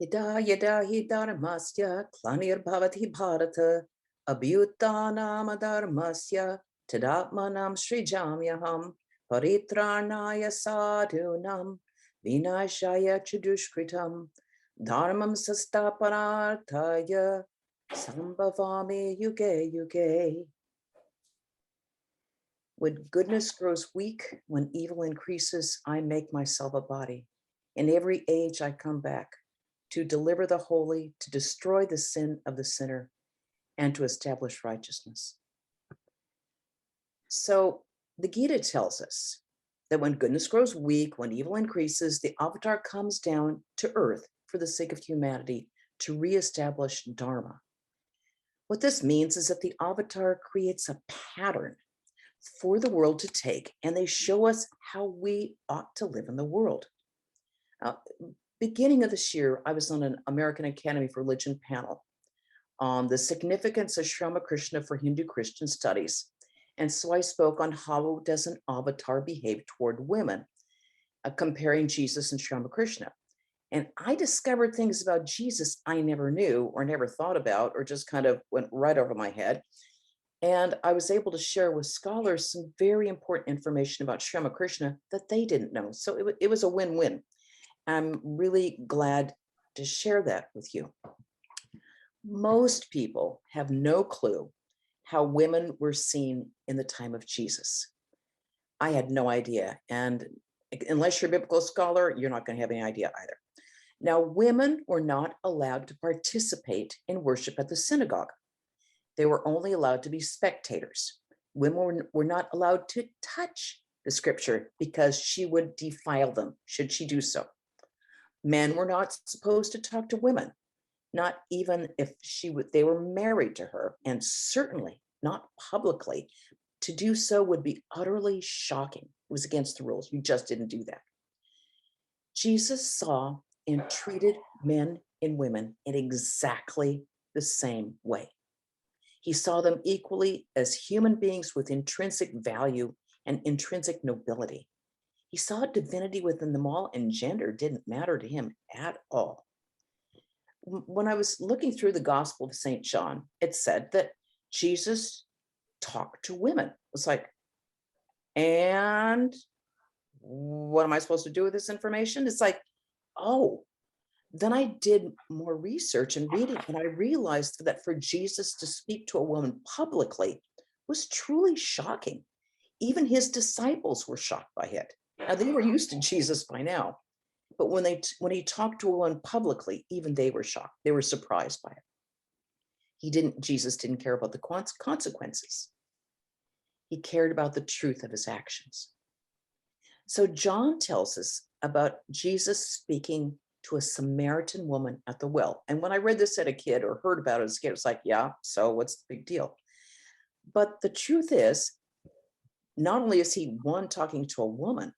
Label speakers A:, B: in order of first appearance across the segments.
A: Yada yada hi dharmasya klanirбhavati bharata abhyutanam dharmasya tadatmanam srijamyaham paritranaya sadhunam vinashaya chudushkritam dharmam sastapanarthaya sambhavami yuge yuge. When goodness grows weak, when evil increases, I make myself a body. In every age I come back to deliver the holy, to destroy the sin of the sinner, and to establish righteousness. So the Gita tells us that when goodness grows weak, when evil increases, the avatar comes down to earth for the sake of humanity to reestablish Dharma. What this means is that the avatar creates a pattern for the world to take, and they show us how we ought to live in the world. Beginning of this year, I was on an American Academy for Religion panel on the significance of Sri Ramakrishna for Hindu-Christian studies. And so I spoke on how does an avatar behave toward women, comparing Jesus and Sri Ramakrishna. And I discovered things about Jesus I never knew or never thought about, or just kind of went right over my head. And I was able to share with scholars some very important information about Sri Ramakrishna that they didn't know. So it was a win-win. I'm really glad to share that with you. Most people have no clue how women were seen in the time of Jesus. I had no idea. And unless you're a biblical scholar, you're not going to have any idea either. Now, women were not allowed to participate in worship at the synagogue. They were only allowed to be spectators. Women were not allowed to touch the scripture because she would defile them, should she do so. Men were not supposed to talk to women, not even if they were married to her, and certainly not publicly. To do so would be utterly shocking. It was against the rules. You just didn't do that. Jesus saw and treated men and women in exactly the same way. He saw them equally as human beings with intrinsic value and intrinsic nobility. He saw divinity within them all, and gender didn't matter to him at all. When I was looking through the Gospel of St. John, it said that Jesus talked to women. It was like, and what am I supposed to do with this information? It's like, oh, then I did more research and reading, and I realized that for Jesus to speak to a woman publicly was truly shocking. Even his disciples were shocked by it. Now, they were used to Jesus by now, but when he talked to a woman publicly, even they were shocked. They were surprised by it. Jesus didn't care about the consequences. He cared about the truth of his actions. So John tells us about Jesus speaking to a Samaritan woman at the well. And when I read this as a kid or heard about it as a kid, it was like, yeah, so what's the big deal? But the truth is, not only is he talking to a woman,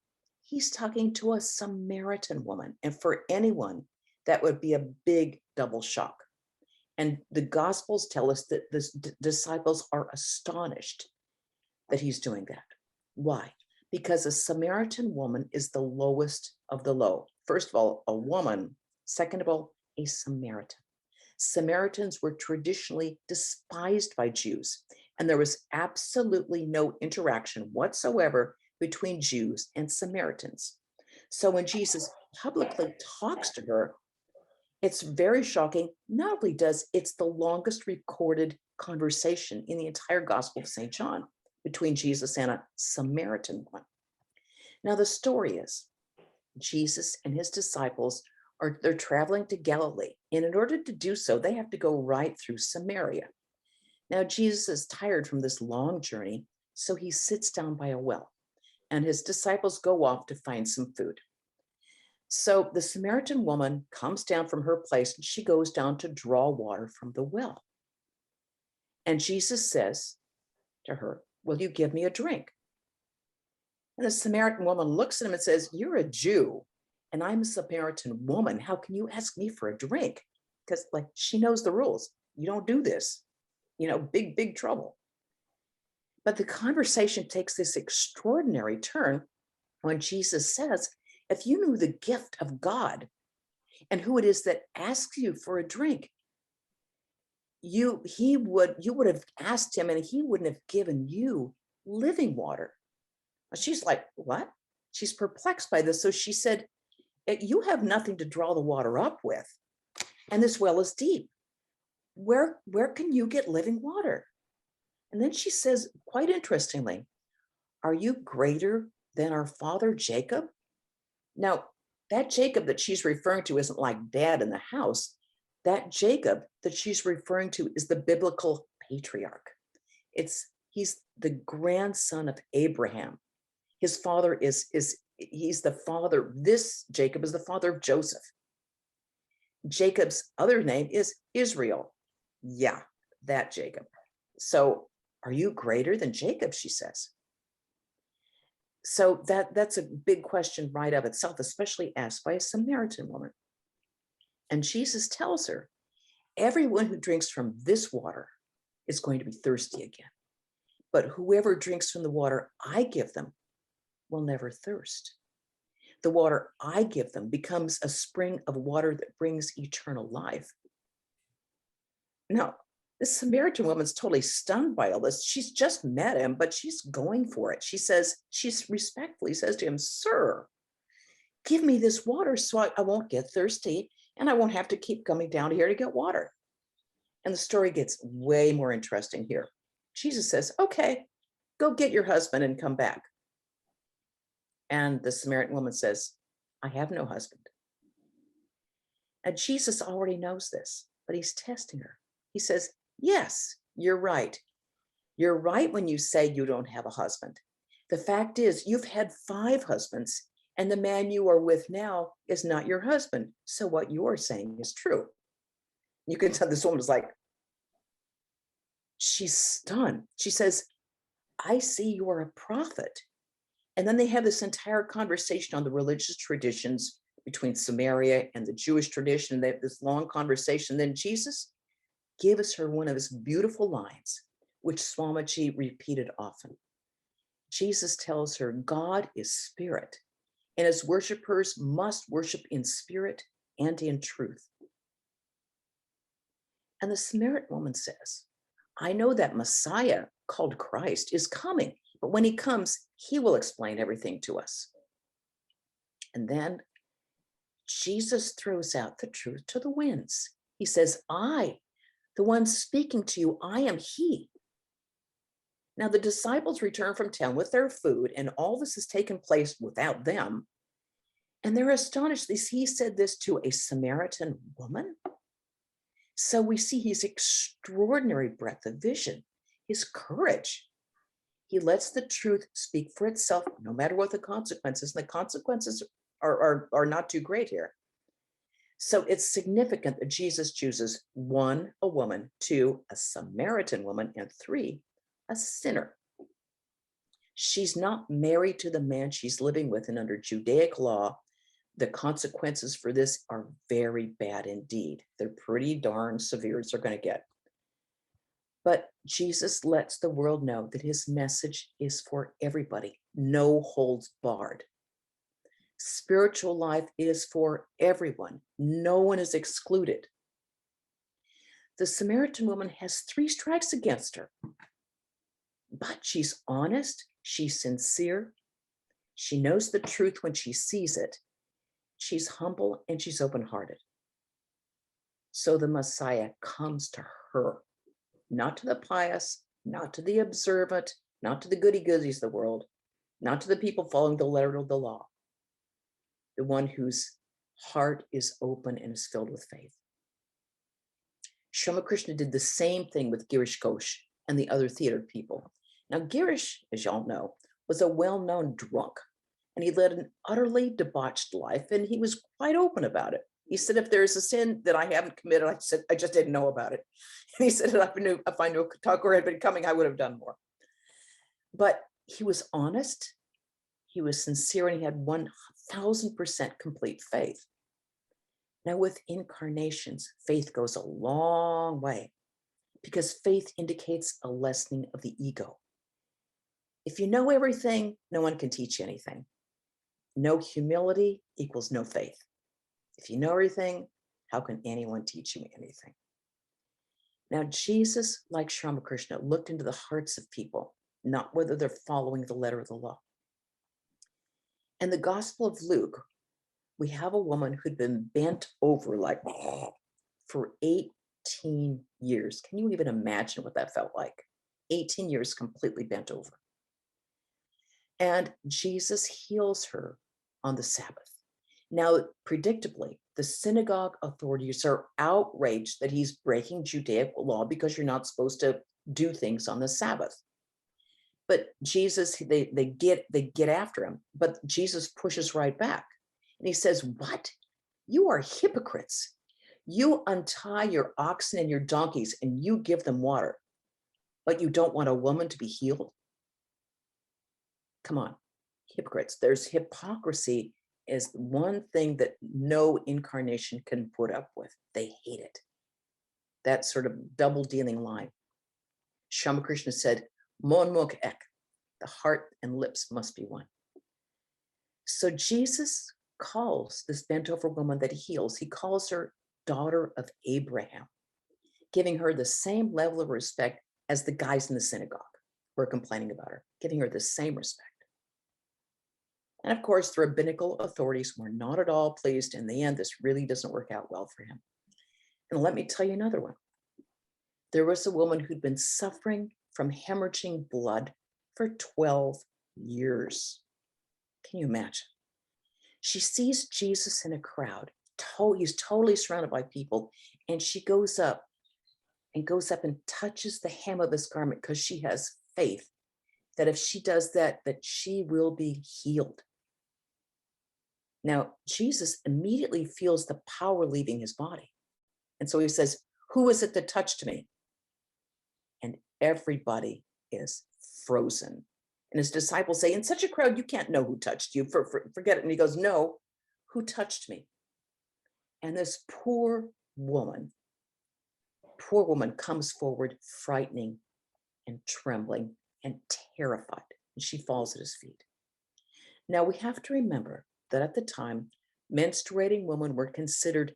A: he's talking to a Samaritan woman. And for anyone, that would be a big double shock. And the Gospels tell us that the disciples are astonished that he's doing that. Why? Because a Samaritan woman is the lowest of the low. First of all, a woman. Second of all, a Samaritan. Samaritans were traditionally despised by Jews, and there was absolutely no interaction whatsoever between Jews and Samaritans. So when Jesus publicly talks to her, it's very shocking. Not only it's the longest recorded conversation in the entire Gospel of St. John between Jesus and a Samaritan woman. Now, the story is Jesus and his disciples they're traveling to Galilee. And in order to do so, they have to go right through Samaria. Now, Jesus is tired from this long journey, so he sits down by a well, and his disciples go off to find some food. So the Samaritan woman comes down from her place, and she goes down to draw water from the well. And Jesus says to her, "Will you give me a drink?" And the Samaritan woman looks at him and says, "You're a Jew, and I'm a Samaritan woman. How can you ask me for a drink?" Because she knows the rules. You don't do this, big, big trouble. But the conversation takes this extraordinary turn when Jesus says, if you knew the gift of God and who it is that asks you for a drink, you would have asked him and he wouldn't have given you living water. She's like, what? She's perplexed by this. So she said, you have nothing to draw the water up with, and this well is deep. Where can you get living water? And then she says, quite interestingly, are you greater than our father Jacob? Now, that Jacob that she's referring to isn't like dad in the house. That Jacob that she's referring to is the biblical patriarch. He's the grandson of Abraham. His father he's the father. This Jacob is the father of Joseph. Jacob's other name is Israel. Yeah, that Jacob. So are you greater than Jacob, she says. So that's a big question right of itself, especially asked by a Samaritan woman. And Jesus tells her, everyone who drinks from this water is going to be thirsty again. But whoever drinks from the water I give them will never thirst. The water I give them becomes a spring of water that brings eternal life. Now, this Samaritan woman's totally stunned by all this. She's just met him, but she's going for it. She respectfully says to him, sir, give me this water so I won't get thirsty and I won't have to keep coming down here to get water. And the story gets way more interesting here. Jesus says, okay, go get your husband and come back. And the Samaritan woman says, I have no husband. And Jesus already knows this, but he's testing her. He says, yes, you're right. You're right when you say you don't have a husband. The fact is, you've had 5 husbands, and the man you are with now is not your husband. So what you are saying is true. You can tell this woman is like, she's stunned. She says, I see you are a prophet. And then they have this entire conversation on the religious traditions between Samaria and the Jewish tradition. They have this long conversation. Then Jesus gives her one of his beautiful lines, which Swamiji repeated often. Jesus tells her, God is spirit, and his worshipers must worship in spirit and in truth. And the Samaritan woman says, I know that Messiah, called Christ, is coming, but when he comes, he will explain everything to us. And then Jesus throws out the truth to the winds. He says, I, the one speaking to you, I am he. Now the disciples return from town with their food, and all this has taken place without them. And they're astonished. He said this to a Samaritan woman. So we see his extraordinary breadth of vision, his courage. He lets the truth speak for itself, no matter what the consequences. And the consequences are not too great here. So it's significant that Jesus chooses 1, a woman, 2, a Samaritan woman, and 3, a sinner. She's not married to the man she's living with, and under Judaic law, the consequences for this are very bad indeed. They're pretty darn severe as they're going to get. But Jesus lets the world know that his message is for everybody, no holds barred. Spiritual life is for everyone. No one is excluded. The Samaritan woman has 3 strikes against her, but she's honest, she's sincere, she knows the truth when she sees it, she's humble, and she's open-hearted. So the Messiah comes to her, not to the pious, not to the observant, not to the goody-goodies of the world, not to the people following the letter of the law, the one whose heart is open and is filled with faith. Shamakrishna did the same thing with Girish Ghosh and the other theater people. Now, Girish, as y'all know, was a well-known drunk, and he led an utterly debauched life, and he was quite open about it. He said, if there's a sin that I haven't committed, I said, I just didn't know about it. And he said, if I knew Thakur had been coming, I would have done more. But he was honest, he was sincere, and he had 1000% complete faith. Now, with incarnations, faith goes a long way because faith indicates a lessening of the ego. If you know everything, no one can teach you anything. No humility equals no faith. If you know everything, how can anyone teach you anything? Now, Jesus, like Sri Ramakrishna, looked into the hearts of people, not whether they're following the letter of the law. In the Gospel of Luke, we have a woman who'd been bent over like for 18 years. Can you even imagine what that felt like? 18 years completely bent over. And Jesus heals her on the Sabbath. Now, predictably, the synagogue authorities are outraged that he's breaking Judaic law because you're not supposed to do things on the Sabbath. But Jesus, they get after him, but Jesus pushes right back. And he says, what? You are hypocrites. You untie your oxen and your donkeys and you give them water, but you don't want a woman to be healed? Come on, hypocrites. There's hypocrisy is one thing that no incarnation can put up with. They hate it. That sort of double dealing line. Shamakrishna said, Mon mukh ek, the heart and lips must be one. So Jesus calls this bent over woman that he heals, he calls her daughter of Abraham, giving her the same level of respect as the guys in the synagogue who are complaining about her, giving her the same respect. And of course, the rabbinical authorities were not at all pleased. In the end, this really doesn't work out well for him. And let me tell you another one. There was a woman who'd been suffering from hemorrhaging blood for 12 years. Can you imagine? She sees Jesus in a crowd. He's totally surrounded by people. And she goes up and touches the hem of his garment because she has faith that if she does that, that she will be healed. Now, Jesus immediately feels the power leaving his body. And so he says, who is it that touched me? And everybody is frozen. And his disciples say, in such a crowd, you can't know who touched you. Forget it. And he goes, no, who touched me? And this poor woman comes forward, frightening and trembling and terrified. And she falls at his feet. Now, we have to remember that at the time, menstruating women were considered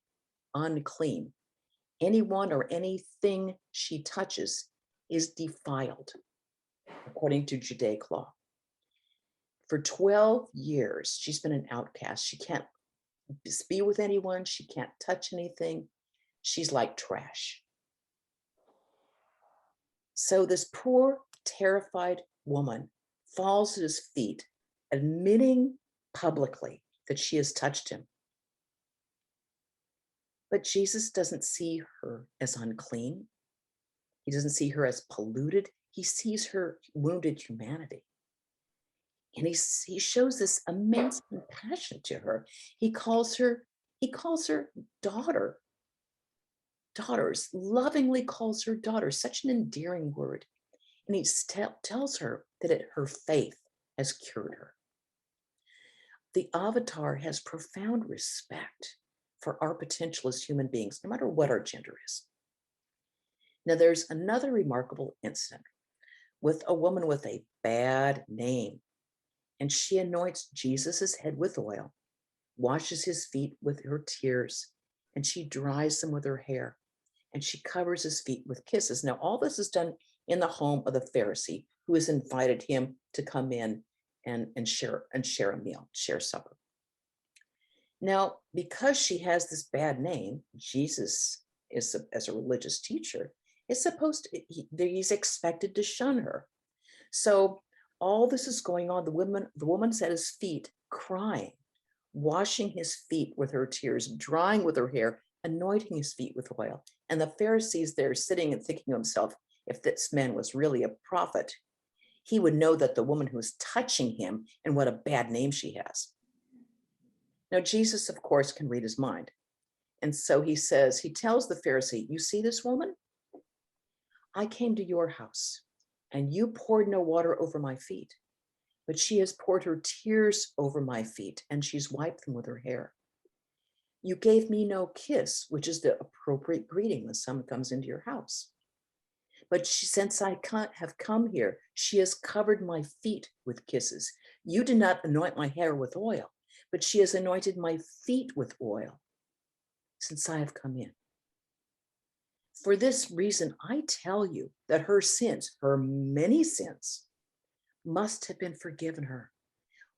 A: unclean. Anyone or anything she touches is defiled, according to Judaic law. For 12 years, she's been an outcast. She can't be with anyone. She can't touch anything. She's like trash. So this poor, terrified woman falls at his feet, admitting publicly that she has touched him. But Jesus doesn't see her as unclean. He doesn't see her as polluted. He sees her wounded humanity. And he shows this immense compassion to her. He calls her daughter. Daughters, lovingly calls her daughter, such an endearing word. And he tells her that her faith has cured her. The avatar has profound respect for our potential as human beings, no matter what our gender is. Now, there's another remarkable incident with a woman with a bad name, and she anoints Jesus's head with oil, washes his feet with her tears, and she dries them with her hair, and she covers his feet with kisses. Now, all this is done in the home of the Pharisee who has invited him to come in and share a meal, share supper. Now, because she has this bad name, Jesus is as a religious teacher, is he's expected to shun her. So all this is going on. The woman's at his feet, crying, washing his feet with her tears, drying with her hair, anointing his feet with oil. And the Pharisees there sitting and thinking to himself, if this man was really a prophet, he would know that the woman who's touching him and what a bad name she has. Now, Jesus, of course, can read his mind. And so he tells the Pharisee, you see this woman? I came to your house and you poured no water over my feet, but she has poured her tears over my feet and she's wiped them with her hair. You gave me no kiss, which is the appropriate greeting when someone comes into your house. But since I have come here, she has covered my feet with kisses. You did not anoint my hair with oil, but she has anointed my feet with oil. since I have come in. For this reason, I tell you that her sins, her many sins, must have been forgiven her,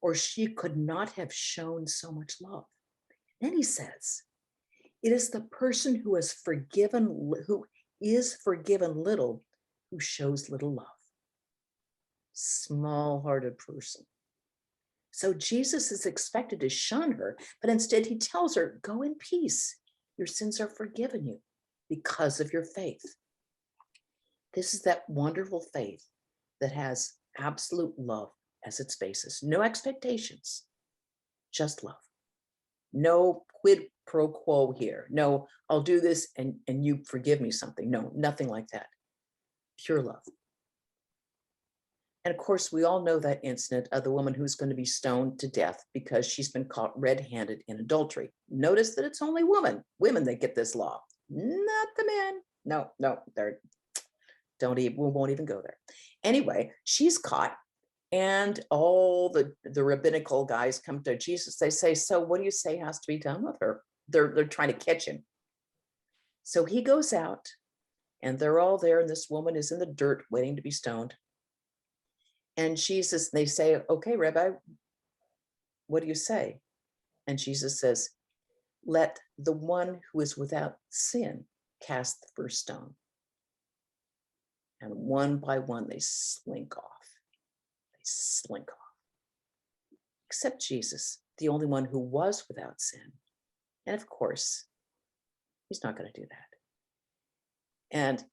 A: or she could not have shown so much love. Then he says, it is the person who is forgiven little, who shows little love. Small-hearted person. So Jesus is expected to shun her, but instead he tells her, go in peace. Your sins are forgiven you because of your faith. This is that wonderful faith that has absolute love as its basis. No expectations, just love. No quid pro quo here. No, I'll do this and you forgive me something. No, nothing like that. Pure love. And of course, we all know that incident of the woman who's going to be stoned to death because she's been caught red-handed in adultery. Notice that it's only women that get this law, not the men. No, we won't even go there. Anyway, she's caught, and all the rabbinical guys come to Jesus. They say, so what do you say has to be done with her? They're trying to catch him. So he goes out, and they're all there, and this woman is in the dirt waiting to be stoned. And Jesus, they say, okay, Rabbi, what do you say? And Jesus says, let the one who is without sin cast the first stone. And one by one, they slink off. They slink off. Except Jesus, the only one who was without sin. And of course, he's not going to do that. And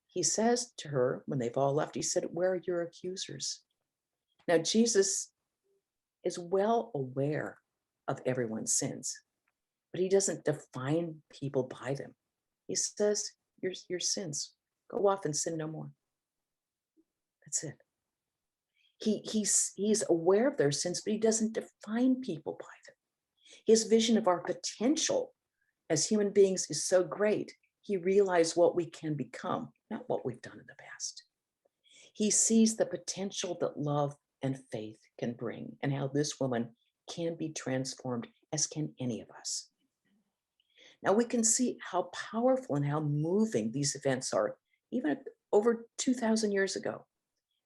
A: he says to her, when they've all left, he said, where are your accusers? Now, Jesus is well aware of everyone's sins, but he doesn't define people by them. He says, your sins, go off and sin no more. That's it. He's aware of their sins, but he doesn't define people by them. His vision of our potential as human beings is so great. He realized what we can become, not what we've done in the past. He sees the potential that love and faith can bring, and how this woman can be transformed, as can any of us. Now we can see how powerful and how moving these events are, even over 2,000 years ago.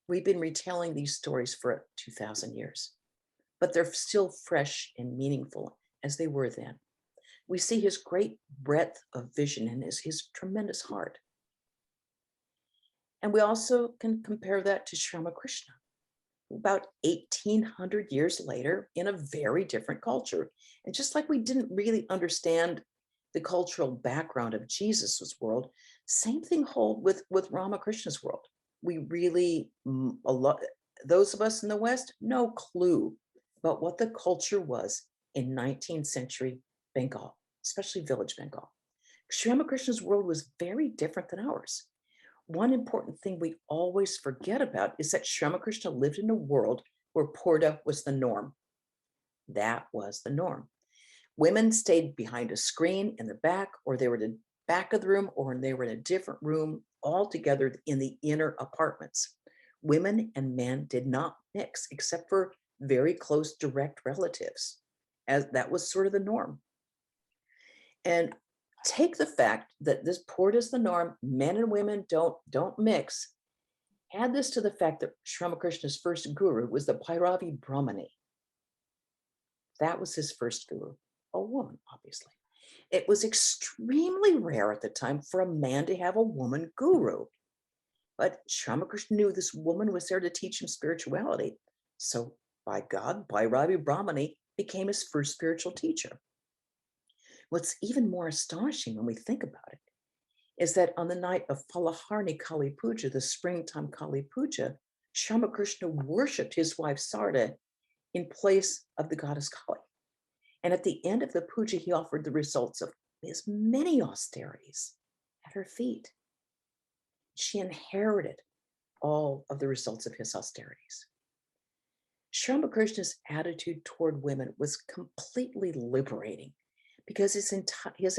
A: We've been retelling these stories for 2,000 years, but they're still fresh and meaningful as they were then. We see his great breadth of vision and his tremendous heart. And we also can compare that to Sri Ramakrishna, about 1,800 years later in a very different culture. And just like we didn't really understand the cultural background of Jesus's world, same thing hold with Ramakrishna's world. We really, those of us in the West, no clue about what the culture was in 19th century Bengal, especially village Bengal. Sri Ramakrishna's world was very different than ours. One important thing we always forget about is that Sri Ramakrishna lived in a world where purdah was the norm. That was the norm. Women stayed behind a screen in the back, or they were in the back of the room, or they were in a different room altogether in the inner apartments. Women and men did not mix except for very close direct relatives, as that was sort of the norm. And take the fact that this purdah is the norm, men and women don't mix. Add this to the fact that Sri Ramakrishna's first guru was the Pravrajika. That was his first guru, a woman, obviously. It was extremely rare at the time for a man to have a woman guru. But Sri Ramakrishna knew this woman was there to teach him spirituality. So by God, Vrajaprana became his first spiritual teacher. What's even more astonishing when we think about it is that on the night of Phalaharni Kali Puja, the springtime Kali Puja, Sri Ramakrishna worshipped his wife Sarda in place of the goddess Kali. And at the end of the puja, he offered the results of his many austerities at her feet. She inherited all of the results of his austerities. Sri Ramakrishna's attitude toward women was completely liberating, because his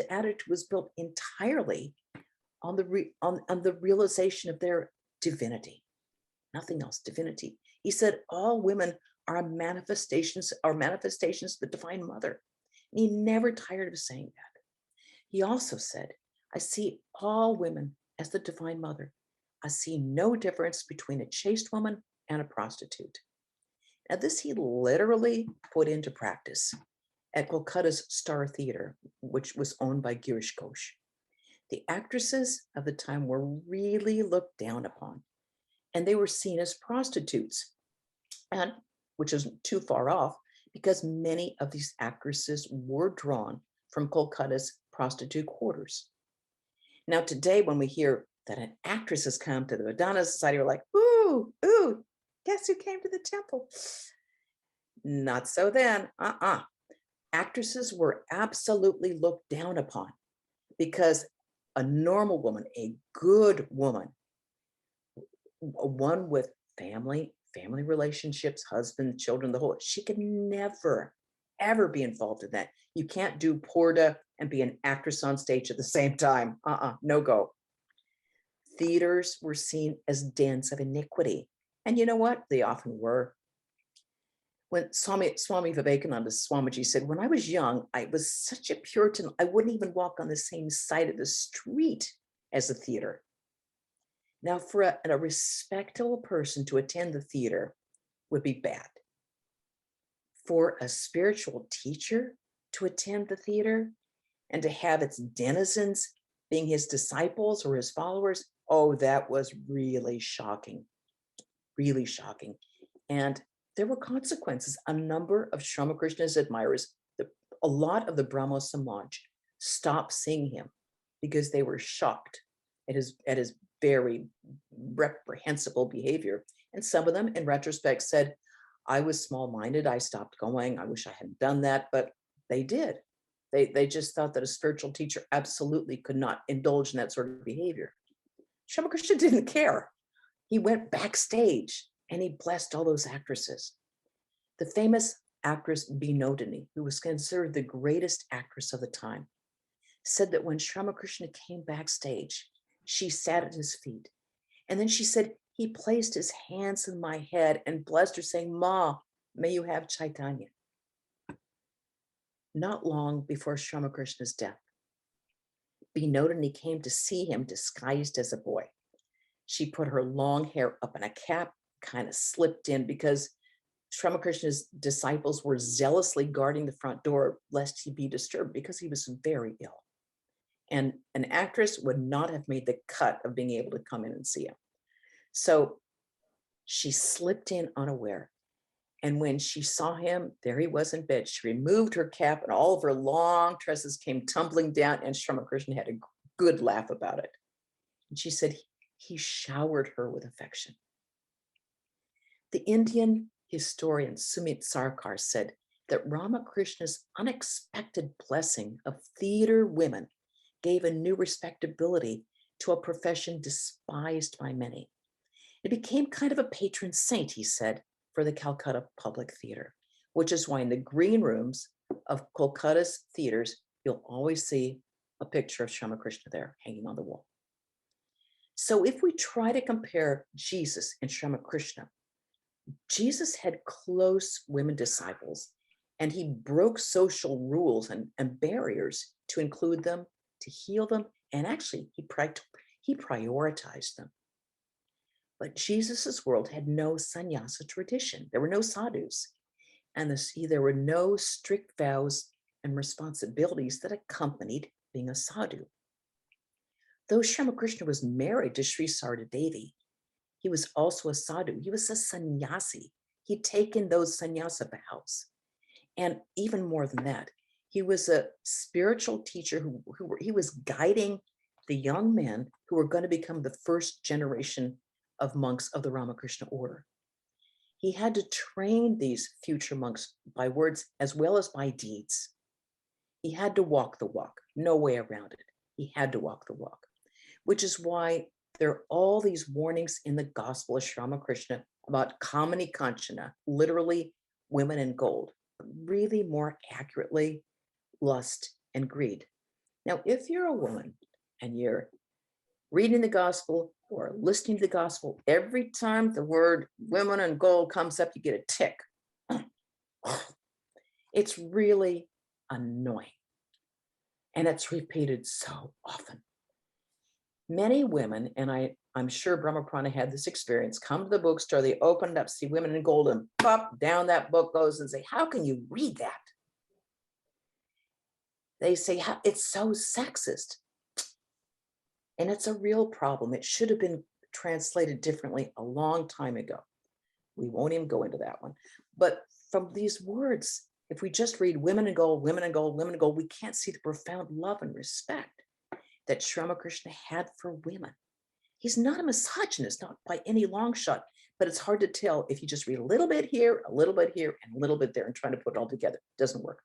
A: attitude was built entirely on the realization of their divinity, nothing else, divinity. He said all women are manifestations of the Divine Mother. And he never tired of saying that. He also said, I see all women as the Divine Mother. I see no difference between a chaste woman and a prostitute. Now, this he literally put into practice at Kolkata's Star Theatre, which was owned by Girish Ghosh. The actresses of the time were really looked down upon, and they were seen as prostitutes, and which isn't too far off because many of these actresses were drawn from Kolkata's prostitute quarters. Now, today, when we hear that an actress has come to the Madonna Society, we're like, ooh, ooh, guess who came to the temple? Not so then. Actresses were absolutely looked down upon because a normal woman, a good woman, one with family relationships, husband, children, the whole, she could never, ever be involved in that. You can't do porta and be an actress on stage at the same time. No go. Theaters were seen as dens of iniquity. And you know what? They often were. When Swami Vivekananda Swamiji said, when I was young, I was such a Puritan, I wouldn't even walk on the same side of the street as a theater. Now, for a respectable person to attend the theater would be bad. For a spiritual teacher to attend the theater and to have its denizens being his disciples or his followers, oh, that was really shocking, really shocking. And there were consequences. A number of Sri Ramakrishna's admirers, a lot of the Brahmo Samaj, stopped seeing him because they were shocked at his very reprehensible behavior. And some of them, in retrospect, said, I was small-minded, I stopped going, I wish I hadn't done that, but they did. They just thought that a spiritual teacher absolutely could not indulge in that sort of behavior. Sri Ramakrishna didn't care. He went backstage and he blessed all those actresses. The famous actress Binodini, who was considered the greatest actress of the time, said that when Sri Ramakrishna came backstage, she sat at his feet. And then she said, he placed his hands in my head and blessed her, saying, Ma, may you have Chaitanya. Not long before Sri Ramakrishna's death, Binodini came to see him disguised as a boy. She put her long hair up in a cap, kind of slipped in because Sri Ramakrishna's disciples were zealously guarding the front door lest he be disturbed because he was very ill. And an actress would not have made the cut of being able to come in and see him. So she slipped in unaware. And when she saw him, there he was in bed. She removed her cap and all of her long tresses came tumbling down, and Sri Ramakrishna had a good laugh about it. And she said, he showered her with affection. The Indian historian Sumit Sarkar said that Ramakrishna's unexpected blessing of theater women gave a new respectability to a profession despised by many. It became kind of a patron saint, he said, for the Calcutta Public Theatre, which is why in the green rooms of Kolkata's theaters, you'll always see a picture of Sri Ramakrishna there hanging on the wall. So if we try to compare Jesus and Sri Ramakrishna, Jesus had close women disciples, and he broke social rules and barriers to include them, to heal them, and actually he prioritized them. But Jesus's world had no sannyasa tradition. There were no sadhus, and there were no strict vows and responsibilities that accompanied being a sadhu. Though Sri Ramakrishna was married to Sri Sarada Devi, he was also a sadhu. He was a sannyasi. He'd taken those sannyasa vows. And even more than that, he was a spiritual teacher he was guiding the young men who were going to become the first generation of monks of the Ramakrishna order. He had to train these future monks by words as well as by deeds. He had to walk the walk, no way around it. He had to walk the walk, which is why there are all these warnings in the Gospel of Sri Ramakrishna about Kamini Kanchana, literally women in gold, but really more accurately, lust and greed. Now, if you're a woman and you're reading the Gospel or listening to the Gospel, every time the word women and gold comes up, you get a tick. It's really annoying. And it's repeated so often. Many women, and I'm sure Brahmaprana had this experience, come to the bookstore, they open it up, see Women in Gold, and pop, down that book goes and say, how can you read that? They say, it's so sexist. And it's a real problem. It should have been translated differently a long time ago. We won't even go into that one. But from these words, if we just read Women in Gold, Women in Gold, Women in Gold, we can't see the profound love and respect that Sri Ramakrishna had for women. He's not a misogynist, not by any long shot, but it's hard to tell if you just read a little bit here, and a little bit there and trying to put it all together. It doesn't work.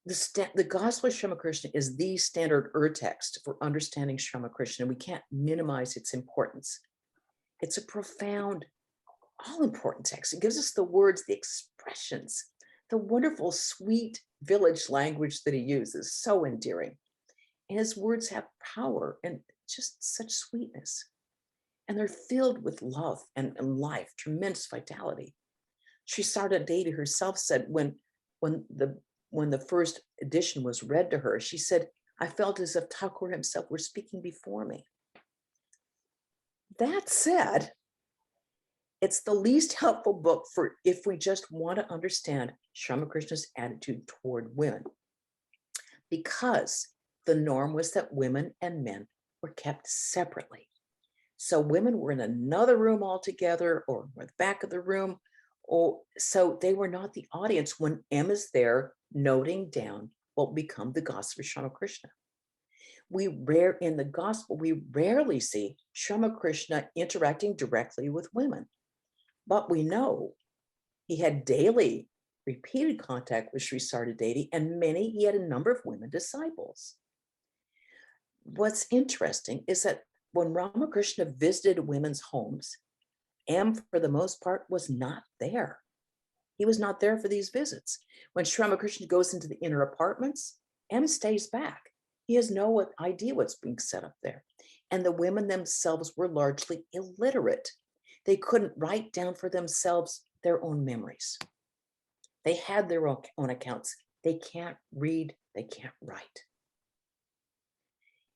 A: The Gospel of Sri Ramakrishna is the standard text for understanding Sri Ramakrishna, and we can't minimize its importance. It's a profound, all-important text. It gives us the words, the expressions, the wonderful, sweet village language that he uses, so endearing. And his words have power and just such sweetness. And they're filled with love and life, tremendous vitality. Sri Sarda Devi herself said when the first edition was read to her, she said, I felt as if Thakur himself were speaking before me. That said, it's the least helpful book for if we just want to understand Sri Ramakrishna's attitude toward women, because the norm was that women and men were kept separately. So women were in another room altogether or the back of the room. So they were not the audience when M is there noting down what will become the Gospel of Sri Ramakrishna. In the Gospel, we rarely see Sri Ramakrishna interacting directly with women. But we know he had daily, repeated contact with Sri Sarda Devi, and he had a number of women disciples. What's interesting is that when Ramakrishna visited women's homes, M, for the most part, was not there. He was not there for these visits. When Sri Ramakrishna goes into the inner apartments, M stays back. He has no idea what's being set up there. And the women themselves were largely illiterate. They couldn't write down for themselves their own memories. They had their own accounts. They can't read, they can't write.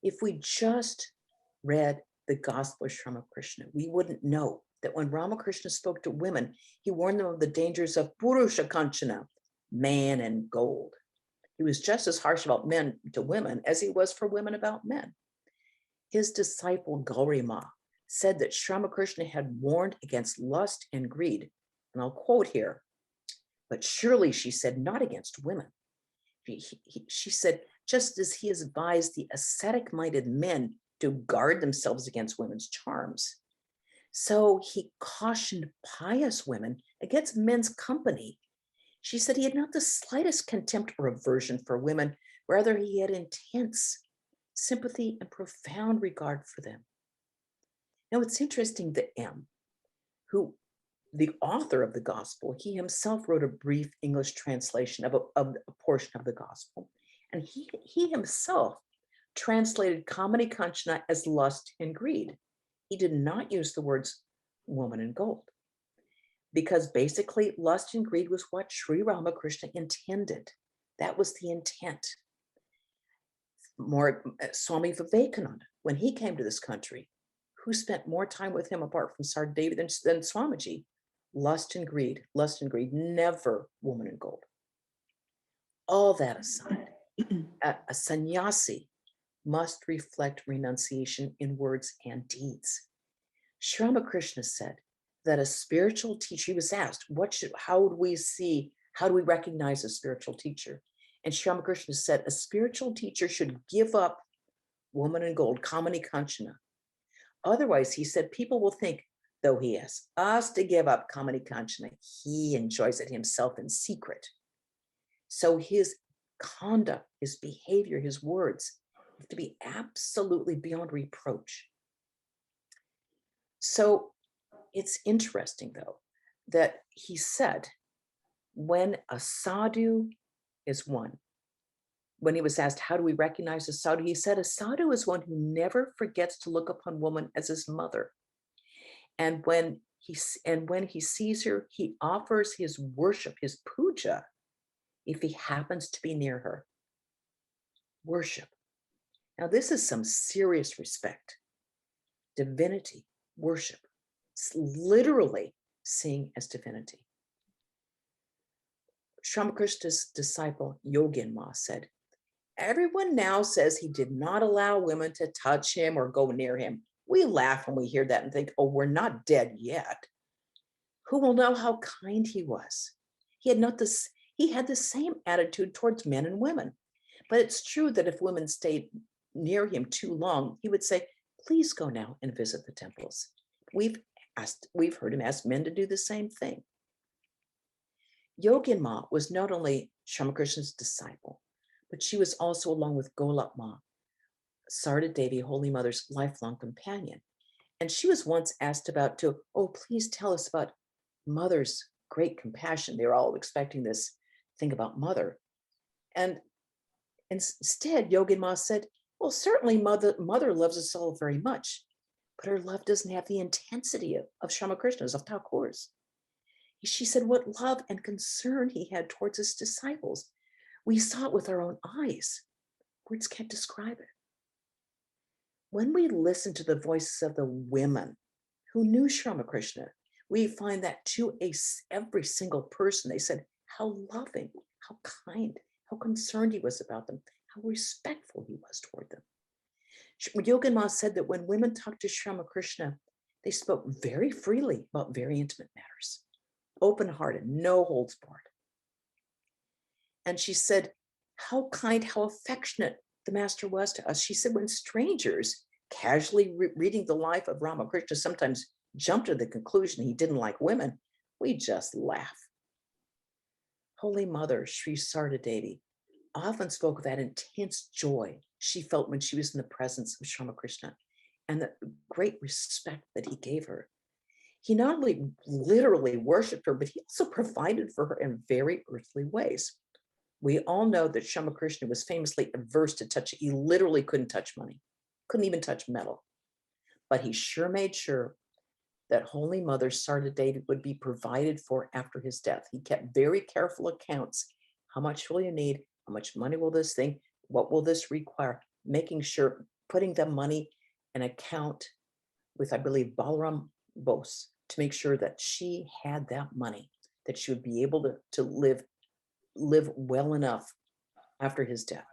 A: If we just read the Gospel of Sri Ramakrishna, we wouldn't know that when Ramakrishna spoke to women, he warned them of the dangers of Purusha Kanchana, man and gold. He was just as harsh about men to women as he was for women about men. His disciple Gaurima said that Sri Ramakrishna had warned against lust and greed. And I'll quote here, but surely, she said, not against women. She said, just as he has advised the ascetic-minded men to guard themselves against women's charms, so he cautioned pious women against men's company. She said he had not the slightest contempt or aversion for women. Rather, he had intense sympathy and profound regard for them. Now, it's interesting that M, who the author of the Gospel, he himself wrote a brief English translation of a portion of the Gospel. And he himself translated Kamani Kanchana as lust and greed. He did not use the words woman and gold, because basically lust and greed was what Sri Ramakrishna intended. That was the intent. Swami Vivekananda, when he came to this country, who spent more time with him apart from Sarda Devi than Swamiji? Lust and greed, never woman and gold. All that aside, a sannyasi must reflect renunciation in words and deeds. Sri Ramakrishna said that a spiritual teacher, he was asked, how do we recognize a spiritual teacher? And Sri Ramakrishna said, a spiritual teacher should give up woman and gold, Kamani Kanchana. Otherwise, he said, people will think, though he asks us to give up Kamani Kanchana, he enjoys it himself in secret. So his conduct, his behavior, his words have to be absolutely beyond reproach. So it's interesting, though, that he said, when a sadhu is one, when he was asked, how do we recognize a sadhu? He said, a sadhu is one who never forgets to look upon woman as his mother. And when he sees her, he offers his worship, his puja, if he happens to be near her. worship. Now, this is some serious respect. Divinity, worship. It's literally seeing as divinity. Ramakrishna's disciple Yoginma said, everyone now says he did not allow women to touch him or go near him. We laugh when we hear that and think, oh, we're not dead yet. Who will know how kind he was? He had the same attitude towards men and women. But it's true that if women stayed near him too long, he would say, please go now and visit the temples. We've heard him ask men to do the same thing. Yoginma was not only Ramakrishna's disciple, but she was also, along with Golap Ma, Sarada Devi, Holy Mother's lifelong companion. And she was once asked please tell us about Mother's great compassion. They were all expecting this thing about Mother. And instead, Yoginma said, well, certainly Mother loves us all very much, but her love doesn't have the intensity of Ramakrishna's, of Thakur's. She said what love and concern he had towards his disciples. We saw it with our own eyes. Words can't describe it. When we listen to the voices of the women who knew Ramakrishna, we find that to every single person, they said how loving, how kind, how concerned he was about them, how respectful he was toward them. Yoganma said that when women talked to Ramakrishna, they spoke very freely about very intimate matters, open-hearted, no holds barred. And she said how kind, how affectionate the master was to us. She said when strangers casually reading the life of Ramakrishna sometimes jumped to the conclusion he didn't like women, we just laugh. Holy Mother, Sri Sarada Devi, often spoke of that intense joy she felt when she was in the presence of Ramakrishna and the great respect that he gave her. He not only literally worshipped her, but he also provided for her in very earthly ways. We all know that Ramakrishna was famously averse to touch. He literally couldn't touch money, couldn't even touch metal. But he sure made sure that Holy Mother Sarada Devi would be provided for after his death. He kept very careful accounts. How much will you need? How much money will this thing? What will this require? Making sure, putting the money in account with, I believe, Balaram Bose to make sure that she had that money, that she would be able to live well enough after his death.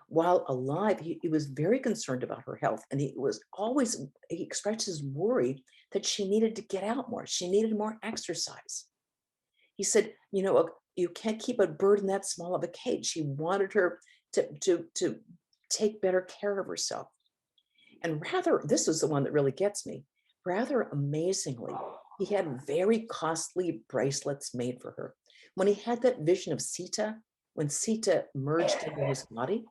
A: While alive, he was very concerned about her health, and he expressed his worry that she needed to get out more. She needed more exercise. He said, you can't keep a bird in that small of a cage. He wanted her to take better care of herself. And this is the one that really gets me, rather amazingly, he had very costly bracelets made for her. When he had that vision of Sita, when Sita merged into his body,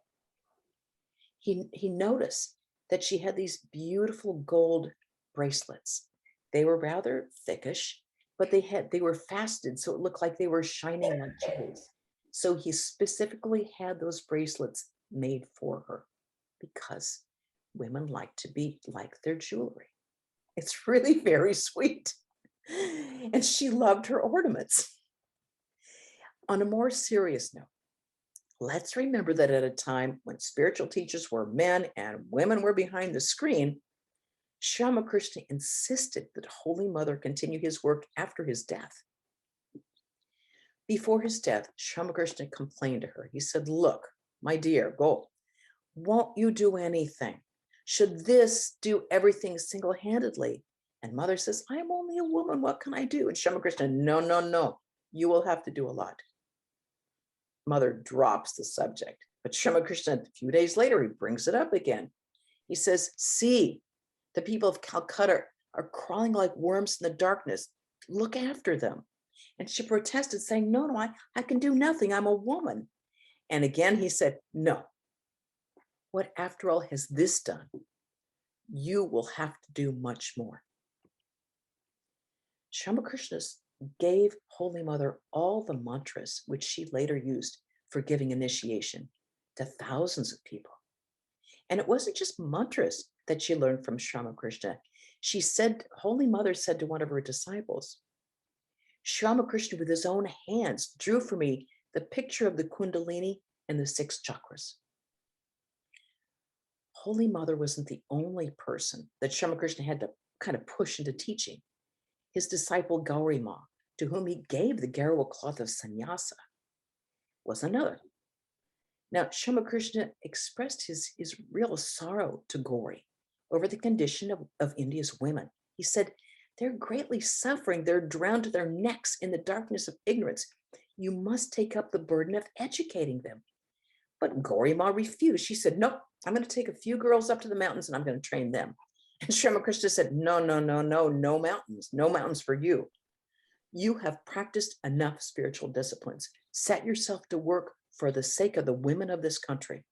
A: he noticed that she had these beautiful gold bracelets. They were rather thickish, but they were faceted, so it looked like they were shining like jewels. So he specifically had those bracelets made for her because women like to be like their jewelry. It's really very sweet. And she loved her ornaments. On a more serious note, let's remember that at a time when spiritual teachers were men and women were behind the screen, Ramakrishna insisted that Holy Mother continue his work after his death. Before his death, Ramakrishna complained to her. He said, look, my dear, go. Won't you do anything? Should this do everything single-handedly? And Mother says, I'm only a woman. What can I do? And Ramakrishna, no. You will have to do a lot. Mother drops the subject. But Ramakrishna, a few days later, he brings it up again. He says, see, the people of Calcutta are crawling like worms in the darkness. Look after them. And she protested, saying, no, I can do nothing. I'm a woman. And again, he said, no. What, after all, has this done? You will have to do much more. Ramakrishna gave Holy Mother all the mantras which she later used for giving initiation to thousands of people. And it wasn't just mantras that she learned from Ramakrishna. Holy Mother said to one of her disciples, Ramakrishna with his own hands drew for me the picture of the Kundalini and the 6 chakras. Holy Mother wasn't the only person that Sri Ramakrishna had to kind of push into teaching. His disciple Gaurima, to whom he gave the Garua cloth of sannyasa, was another. Now, Sri Ramakrishna expressed his real sorrow to Gauri over the condition of India's women. He said, they're greatly suffering. They're drowned to their necks in the darkness of ignorance. You must take up the burden of educating them. But Gaurima refused. She said, no, I'm going to take a few girls up to the mountains and I'm going to train them. And Sri Ramakrishna said, no, no, no, no, no mountains for you. You have practiced enough spiritual disciplines. Set yourself to work for the sake of the women of this country.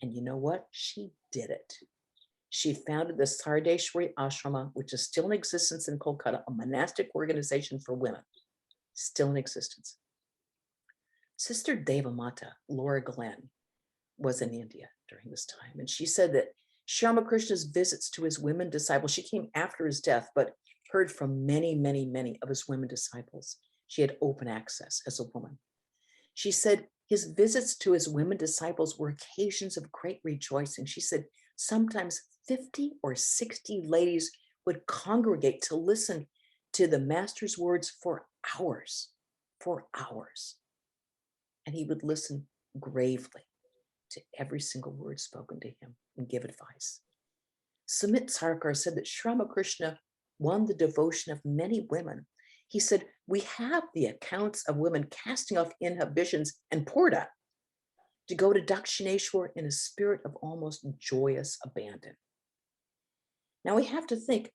A: And you know what? She did it. She founded the Sardeshwari Ashrama, which is still in existence in Kolkata, a monastic organization for women, still in existence. Sister Devamata, Laura Glenn, was in India during this time. And she said that Sri Ramakrishna's visits to his women disciples, she came after his death, but heard from many, many, many of his women disciples. She had open access as a woman. She said his visits to his women disciples were occasions of great rejoicing. She said sometimes 50 or 60 ladies would congregate to listen to the master's words for hours. And he would listen gravely to every single word spoken to him and give advice. Sumit Sarkar said that Sri Ramakrishna won the devotion of many women. He said, we have the accounts of women casting off inhibitions and purdah to go to Dakshineshwar in a spirit of almost joyous abandon. Now we have to think,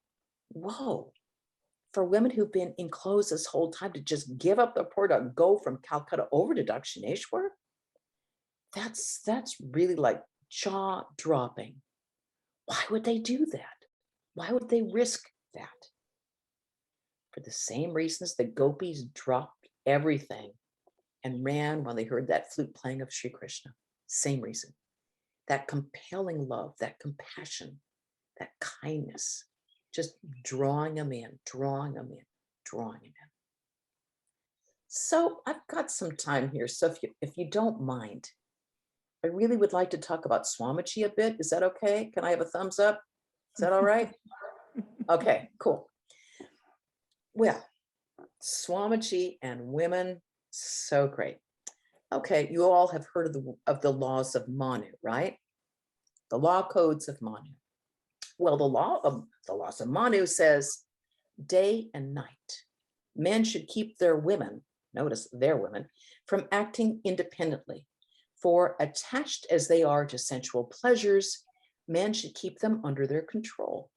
A: whoa, for women who've been enclosed this whole time to just give up the purdah, go from Calcutta over to Dakshineshwar, that's really like jaw-dropping. Why would they do that? Why would they risk that? For the same reasons the gopis dropped everything and ran when they heard that flute playing of Sri Krishna. Same reason. That compelling love, that compassion, that kindness, just drawing them in. So I've got some time here. So if you don't mind, I really would like to talk about Swamiji a bit. Is that okay? Can I have a thumbs up? Is that all right? Okay, cool. Well, Swamiji and women, so great. Okay, you all have heard of the laws of Manu, right? The law codes of Manu. Well, the laws of Manu says day and night, men should keep their women, notice their women, from acting independently. For attached as they are to sensual pleasures, men should keep them under their control.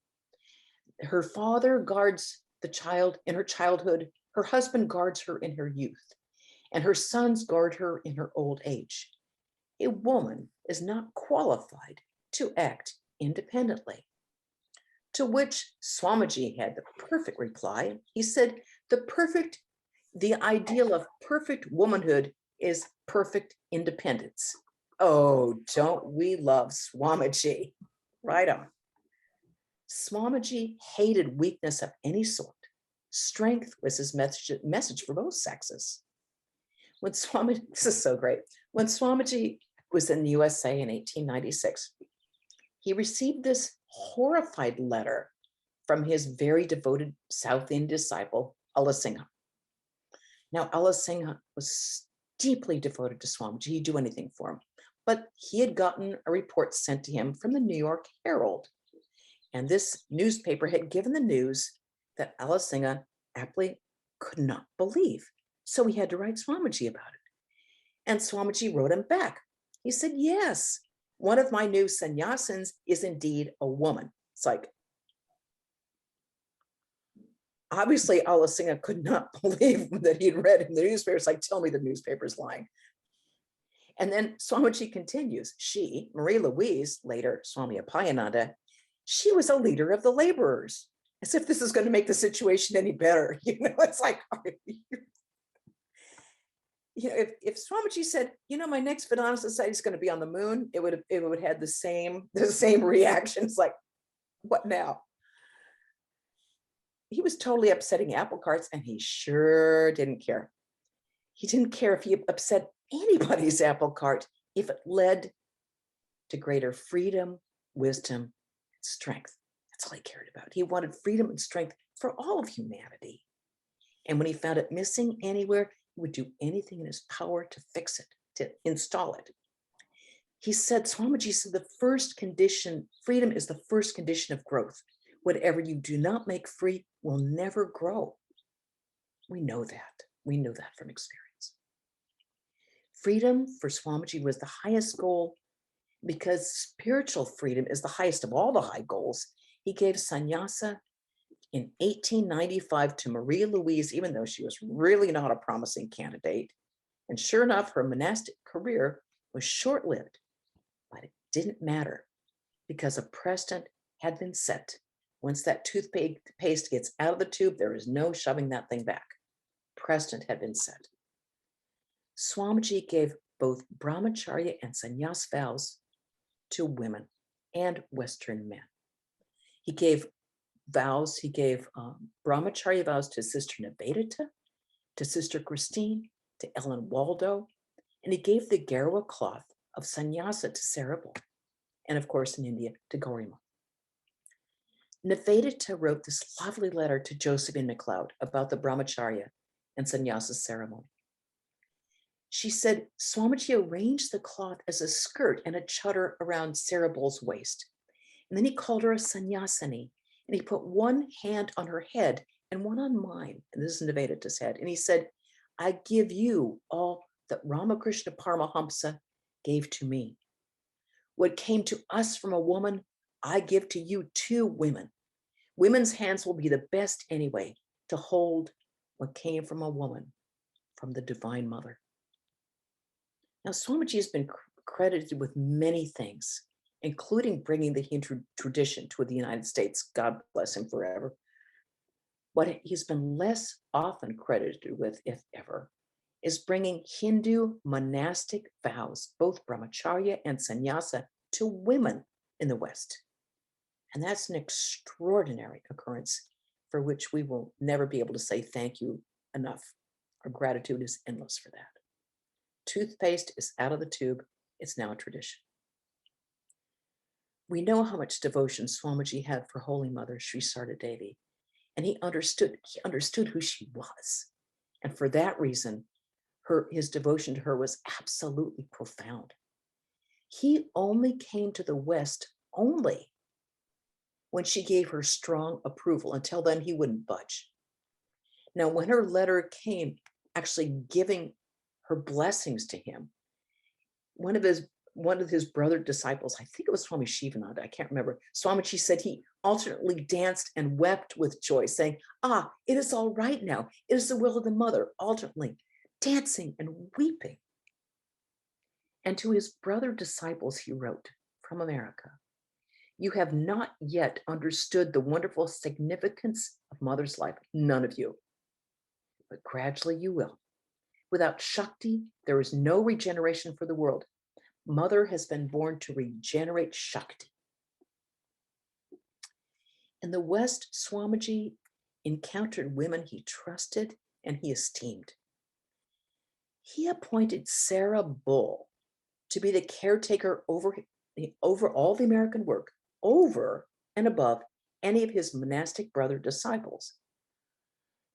A: Her father guards the child in her childhood, her husband guards her in her youth, and her sons guard her in her old age. A woman is not qualified to act independently. To which Swamiji had the perfect reply. He said, the ideal of perfect womanhood is perfect independence. Oh, don't we love Swamiji? Right on. Swamiji hated weakness of any sort. Strength was his message for both sexes. When Swamiji, this is so great. When Swamiji was in the USA in 1896, he received this horrified letter from his very devoted South Indian disciple, Alasingha. Now, Alasingha was deeply devoted to Swamiji. He'd do anything for him. But he had gotten a report sent to him from the New York Herald. And this newspaper had given the news that Alasingha aptly could not believe. So he had to write Swamiji about it. And Swamiji wrote him back. He said, yes, one of my new sannyasins is indeed a woman. It's like, obviously Alasingha could not believe that he'd read in the newspaper. It's like, tell me the newspaper's lying. And then Swamiji continues. She, Marie Louise, later Swami Apayananda, she was a leader of the laborers. As if this is going to make the situation any better. You know, it's like, if Swamiji said, my next Vedanta society is going to be on the moon, it would have had the same reactions. Like, what now? He was totally upsetting apple carts, and he sure didn't care. He didn't care if he upset anybody's apple cart if it led to greater freedom, wisdom, and strength. That's all he cared about. He wanted freedom and strength for all of humanity. And when he found it missing anywhere, he would do anything in his power to fix it, to install it. He said, Swamiji said, the first condition, freedom is the first condition of growth. Whatever you do not make free will never grow. We know that. We know that from experience. Freedom for Swamiji was the highest goal because spiritual freedom is the highest of all the high goals. He gave sannyasa in 1895 to Maria Louise, even though she was really not a promising candidate. And sure enough, her monastic career was short-lived, but it didn't matter because a precedent had been set. Once that toothpaste gets out of the tube, there is no shoving that thing back. Precedent had been set. Swamiji gave both brahmacharya and sannyas vows to women and Western men. He gave vows, he gave brahmacharya vows to Sister Nivedita, to Sister Christine, to Ellen Waldo, and he gave the Garwa cloth of sannyasa to Sarah Bull, and of course in India to Gaurima. Nivedita wrote this lovely letter to Josephine MacLeod about the brahmacharya and sannyasa ceremony. She said, Swamiji arranged the cloth as a skirt and a chadar around Sarah Bull's waist. And then he called her a sannyasini, and he put one hand on her head and one on mine. And this is Nivedita's head. And he said, I give you all that Ramakrishna Paramahamsa gave to me. What came to us from a woman, I give to you two women. Women's hands will be the best anyway to hold what came from a woman, from the Divine Mother. Now, Swamiji has been credited with many things, including bringing the Hindu tradition to the United States. God bless him forever. What he's been less often credited with, if ever, is bringing Hindu monastic vows, both brahmacharya and sannyasa, to women in the West. And that's an extraordinary occurrence for which we will never be able to say thank you enough. Our gratitude is endless for that. Toothpaste is out of the tube. It's now a tradition. We know how much devotion Swamiji had for Holy Mother, Sri Sarda Devi, and he understood who she was. And for that reason, his devotion to her was absolutely profound. He only came to the West only when she gave her strong approval. Until then, he wouldn't budge. Now, when her letter came, actually giving her blessings to him, one of his brother disciples, I think it was Swami Shivananda, I can't remember, Swamiji said he alternately danced and wept with joy, saying, it is all right now. It is the will of the mother, alternately dancing and weeping. And to his brother disciples, he wrote from America, you have not yet understood the wonderful significance of Mother's life, none of you, but gradually you will. Without Shakti, there is no regeneration for the world. Mother has been born to regenerate Shakti. In the West, Swamiji encountered women he trusted and he esteemed. He appointed Sarah Bull to be the caretaker over all the American work, over and above any of his monastic brother disciples.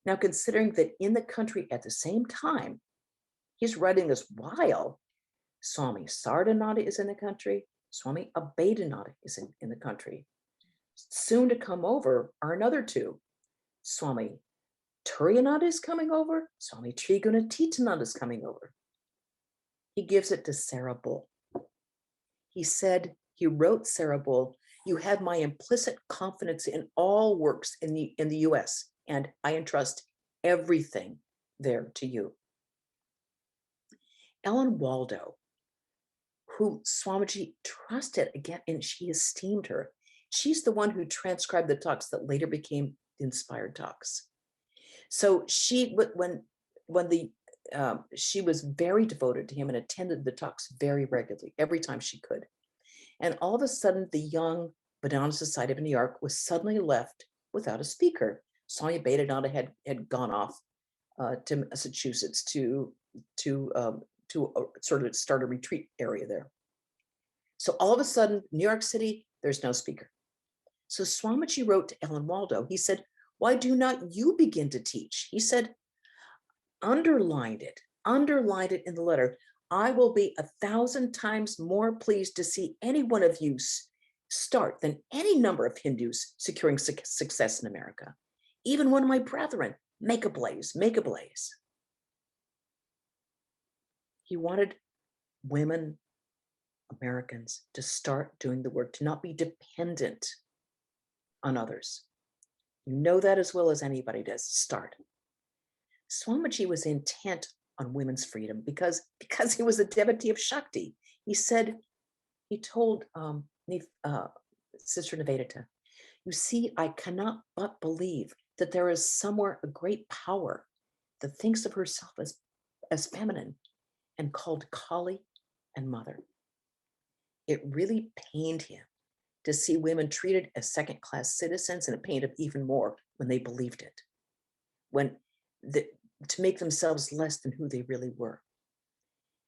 A: Now, considering that in the country at the same time, he's writing this while Swami Sardananda is in the country, Swami Abhedananda is in the country. Soon to come over are another two. Swami Turiyananda is coming over, Swami Trigunatitananda is coming over. He gives it to Sarah Bull. He wrote Sarah Bull, you have my implicit confidence in all works in the US, and I entrust everything there to you. Ellen Waldo, who Swamiji trusted again, and she esteemed her. She's the one who transcribed the talks that later became the inspired talks. So she was very devoted to him and attended the talks very regularly, every time she could. And all of a sudden, the young Vedanta Society of New York was suddenly left without a speaker. Swami Abhedananda had gone off to Massachusetts to sort of start a retreat area there. So all of a sudden, New York City, there's no speaker. So Swamiji wrote to Ellen Waldo. He said, why do not you begin to teach? He said, underlined it in the letter. I will be 1,000 times more pleased to see any one of you start than any number of Hindus securing success in America. Even one of my brethren, make a blaze, make a blaze. He wanted women, Americans, to start doing the work, to not be dependent on others. You know that as well as anybody does. Start. Swamiji was intent on women's freedom because he was a devotee of Shakti. He told Sister Nivedita, you see, I cannot but believe that there is somewhere a great power that thinks of herself as feminine and called Kali and Mother. It really pained him to see women treated as second-class citizens, and it pained him even more when they believed it, to make themselves less than who they really were.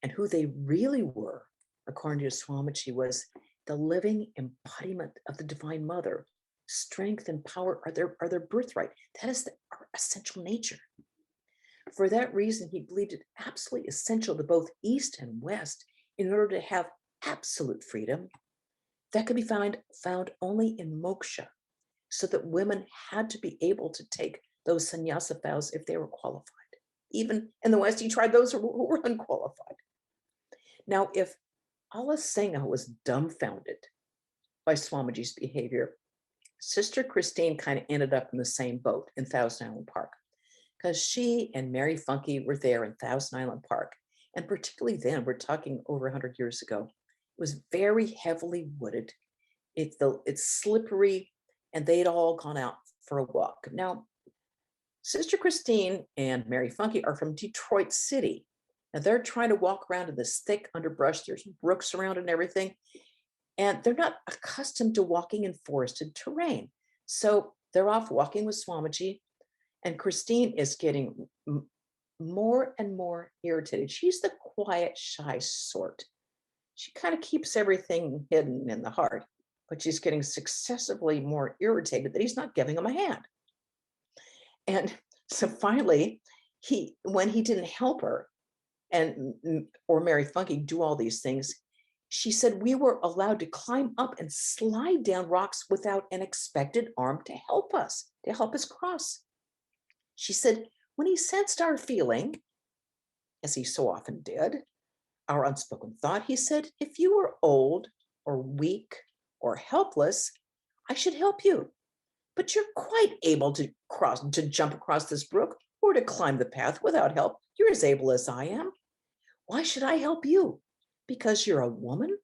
A: And who they really were, according to Swamiji, was the living embodiment of the Divine Mother. Strength and power are their birthright. That is our essential nature. For that reason, he believed it absolutely essential to both East and West in order to have absolute freedom that could be found only in moksha, so that women had to be able to take those sannyasa vows if they were qualified. Even in the West, he tried those who were unqualified. Now, if Allah Sangha was dumbfounded by Swamiji's behavior, Sister Christine kind of ended up in the same boat in Thousand Island Park, because she and Mary Funky were there in Thousand Island Park. And particularly then, we're talking over 100 years ago, it was very heavily wooded. It's slippery, and they'd all gone out for a walk. Now, Sister Christine and Mary Funky are from Detroit City. Now they're trying to walk around in this thick underbrush. There's brooks around and everything. And they're not accustomed to walking in forested terrain. So they're off walking with Swamiji, and Christine is getting more and more irritated. She's the quiet, shy sort. She kind of keeps everything hidden in the heart, but she's getting successively more irritated that he's not giving him a hand. And so finally, when he didn't help her or Mary Funky do all these things, she said we were allowed to climb up and slide down rocks without an expected arm to help us cross. She said, when he sensed our feeling, as he so often did, our unspoken thought, he said, if you were old or weak or helpless, I should help you. But you're quite able to jump across this brook or to climb the path without help. You're as able as I am. Why should I help you? Because you're a woman?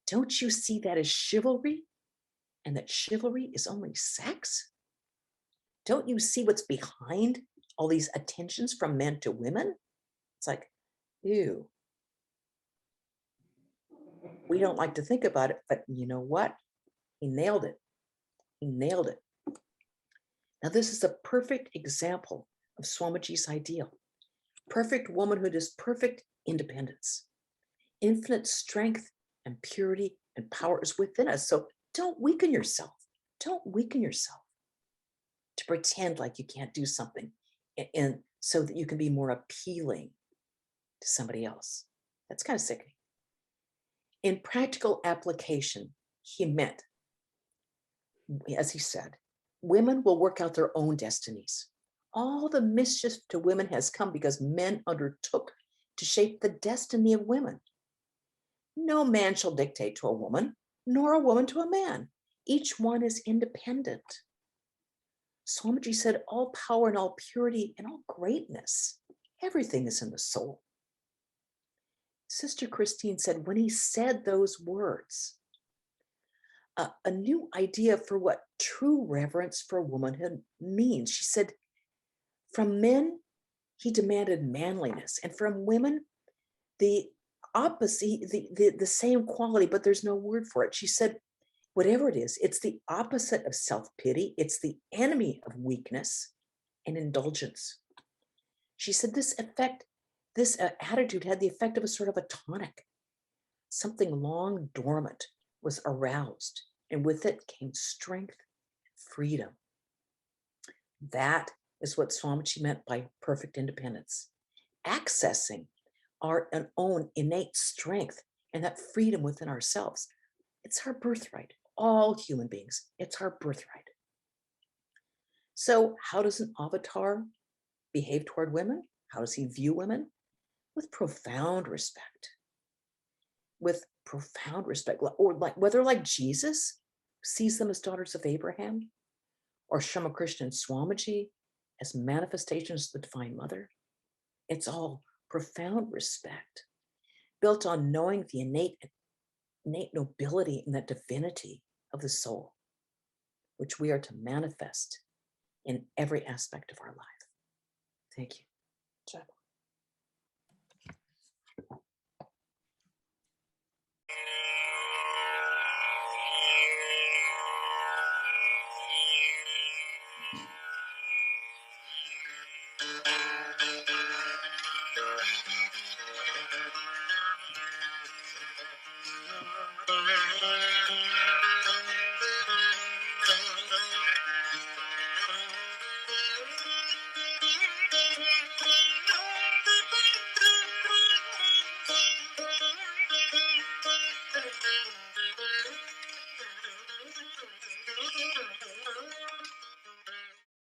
A: Don't you see that as chivalry? And that chivalry is only sex? Don't you see what's behind all these attentions from men to women? It's like, ew. We don't like to think about it, but you know what? He nailed it. He nailed it. Now, this is a perfect example of Swamiji's ideal. Perfect womanhood is perfect independence. Infinite strength and purity and power is within us. So don't weaken yourself. Don't weaken yourself to pretend like you can't do something and so that you can be more appealing to somebody else. That's kind of sickening. In practical application, he meant, as he said, women will work out their own destinies. All the mischief to women has come because men undertook to shape the destiny of women. No man shall dictate to a woman, nor a woman to a man. Each one is independent. Swamiji said, all power and all purity and all greatness, everything is in the soul. Sister Christine said, when he said those words, a new idea for what true reverence for womanhood means. She said, from men, he demanded manliness, and from women, the opposite, the same quality, but there's no word for it. She said, whatever it is, it's the opposite of self-pity. It's the enemy of weakness and indulgence. She said this attitude had the effect of a sort of a tonic, something long dormant was aroused, and with it came strength, freedom. That is what Swamiji meant by perfect independence, accessing our own innate strength and that freedom within ourselves. It's our birthright. All human beings, it's our birthright. So, how does an avatar behave toward women? How does he view women? With profound respect. With profound respect, or like whether like Jesus sees them as daughters of Abraham, or Shamakrishna and Swamiji as manifestations of the Divine Mother. It's all profound respect built on knowing the innate nobility and that divinity of the soul, which we are to manifest in every aspect of our life. Thank you. Jai.